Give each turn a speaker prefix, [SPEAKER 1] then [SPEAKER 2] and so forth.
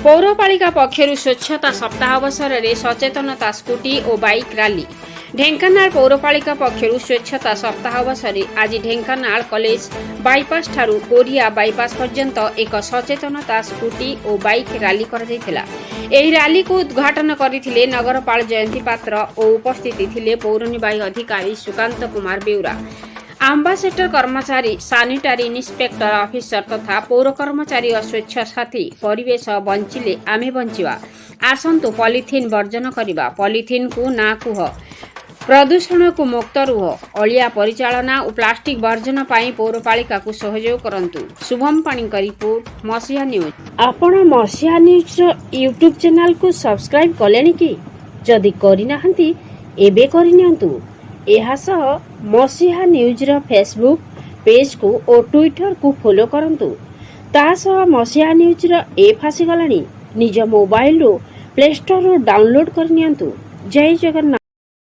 [SPEAKER 1] पौरपालिका पक्षर स्वच्छता सप्ताह अवसर में सचेतनता स्कूटी और बाइक रैली। ढेंकानाल पौरपालिका पक्षर स्वच्छता सप्ताह अवसर में आज ढेंकानाल कॉलेज बाईपास ठारू कोरिया बाईपास पर्यंत एक सचेतनता स्कूटी और बाइक रैली कर रैली को उद्घाटन करते नगरपाल जयंती पात्र और उपस्थित थे पौर निवाही अधिकारी सुकांत कुमार बेउरा, आंबासेडर कर्मचारी, सानिटारी इन्स्पेक्टर ऑफिसर तथा पौर कर्मचारी अस्वच्छ साथी परिवेश बंचिले आमे बंचिवा आसंतु पॉलिथिन वर्जन करवा पॉलिथिन को ना कुह प्रदूषण को मुक्त रुह अलिया परिचालना और प्लास्टिक वर्जन पाई पौरपालिका को सहयोग करंतु। शुभम पाणी का रिपोर्ट मसीहा न्यूज। आपण मसीहा न्यूज यूट्यूब चैनल को सब्सक्राइब कलेनी कि जदि करिनाहंती एबे करिनियंतु। एहा सह मसीहा न्यूज रो फेसबुक पेज को और ट्विटर को फॉलो करंतु। ता सह मसीहा न्यूज रो ऐप आसी गलानी। निज मोबाइल रो प्ले स्टोर रो डाउनलोड करनियंतु। जय जगन्नाथ।